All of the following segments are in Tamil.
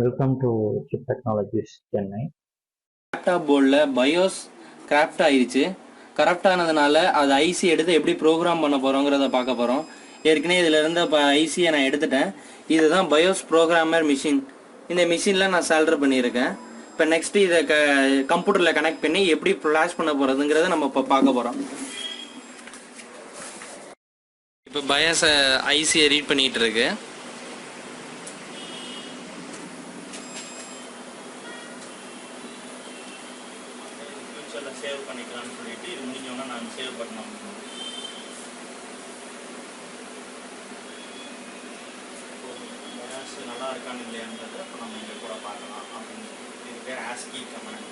Welcome to chip technologies Chennai. Laptop போர்டில் பயோஸ் கிராஃப்ட் ஆயிடுச்சு. கரெக்ட் ஆனதுனால அது ஐசி எடுத்து எப்படி ப்ரோக்ராம் பண்ண போகிறோங்கிறத பார்க்க போகிறோம். ஏற்கனவே இதில் இருந்த ஐசியை நான் எடுத்துட்டேன். இதுதான் பயோஸ் ப்ரோக்ராமர் மிஷின். இந்த மிஷினில் நான் சால்டர் பண்ணியிருக்கேன். இப்போ நெக்ஸ்ட் இதை கம்ப்யூட்டரில் கனெக்ட் பண்ணி எப்படி ஃப்ளாஷ் பண்ண போகிறதுங்கிறத நம்ம இப்போ பார்க்க போகிறோம். இப்போ பயோஸ் ஐசியை ரீட் பண்ணிகிட்டு இருக்கு. சேவ் பண்ணிக்கலாம்னு சொல்லிட்டு இது முடிஞ்சோன்னா நான் சேவ் பண்ணணும். நல்லா இருக்கான்னு இல்லையான்றதை இப்போ நம்ம இங்கே கூட பார்க்கலாம். அப்படின்னு இது பேர் ஆஸ்கி கமெண்ட்.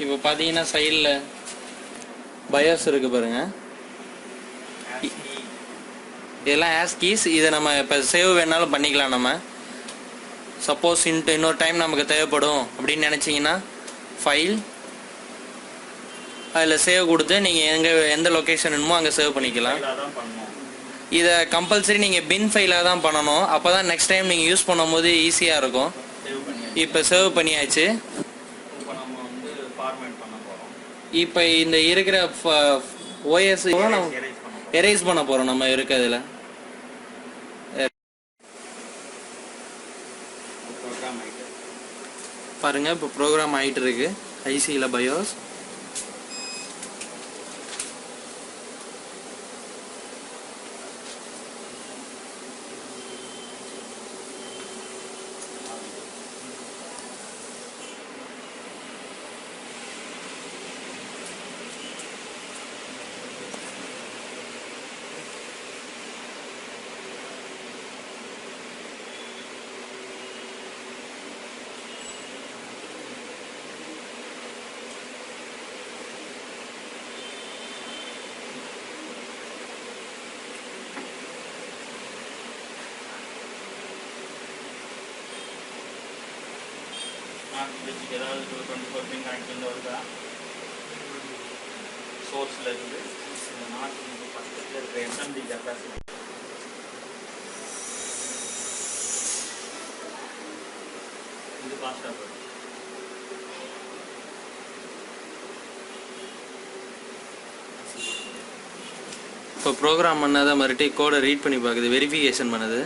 இப்போ பார்த்தீங்கன்னா சைடில் பயோஸ் இருக்குது பாருங்கள். இதெல்லாம் ஆஸ்கீஸ். இதை நம்ம இப்போ சேவ் வேணாலும் பண்ணிக்கலாம். நம்ம சப்போஸ் இன்னொரு டைம் நமக்கு தேவைப்படும் அப்படின்னு நினச்சிங்கன்னா ஃபைல் அதில் சேவ் கொடுத்து நீங்கள் எந்த லொக்கேஷன் வேணுமோ அங்கே சேவ் பண்ணிக்கலாம். இதை கம்பல்சரி நீங்கள் பின் ஃபைலாக தான் பண்ணணும். அப்போ தான் நெக்ஸ்ட் டைம் நீங்கள் யூஸ் பண்ணும்போது ஈஸியாக இருக்கும். இப்போ சேவ் பண்ணியாச்சு. இப்போ இந்த இருக்கிற ஓஎஸ் எரேஸ் பண்ண போகிறோம். நம்ம இருக்கிறதுல பாருங்க, இப்போ ப்ரோக்ராம் ஆகிட்டு இருக்கு ஐசியில் பயோஸ். ஏதாவது 24 பின் கனெக்ட் வருதா சோர்ஸில் இருந்து இந்த நாட்டு பக்கத்தில் இருக்கிற எஸ்எம்டி கெப்பாசிட்டி இது ஃபாஸ்ட்டாக போகுது. இப்போ ப்ரோக்ராம் பண்ணாதான் மறுபடியும் கோடை ரீட் பண்ணி பார்க்குது, வெரிஃபிகேஷன் பண்ணுது.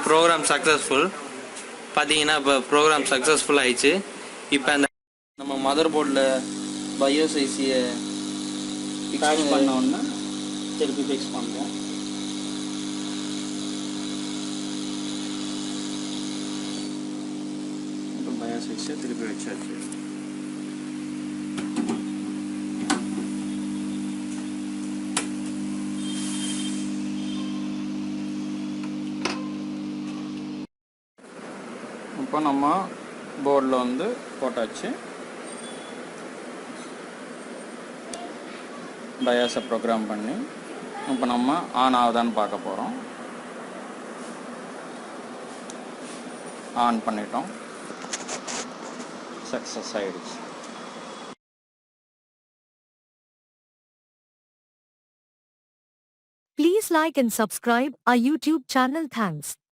Program successful. பார்த்தீங்கன்னா இப்போ ப்ரோக்ராம் சக்ஸஸ்ஃபுல் ஆயிடுச்சு. இப்போ அந்த நம்ம மதர் போர்டில் பயோஸ் ஐசியை ஃபிக்ஸ் பண்ணோன்னா திருப்பி ஃபிக்ஸ் பண்ணுறோம். இப்போ பயோஸ் ஐசியை திருப்பி வச்சாச்சு. இப்போ நம்ம போர்டில் வந்து போட்டாச்சு. பயாஸை ப்ரோக்ராம் பண்ணி இப்போ நம்ம ஆன் ஆகுதான்னு பார்க்க போகிறோம். ஆன் பண்ணிட்டோம், சக்ஸஸ் ஆகிடுச்சு. Please like and subscribe our YouTube channel. Thanks.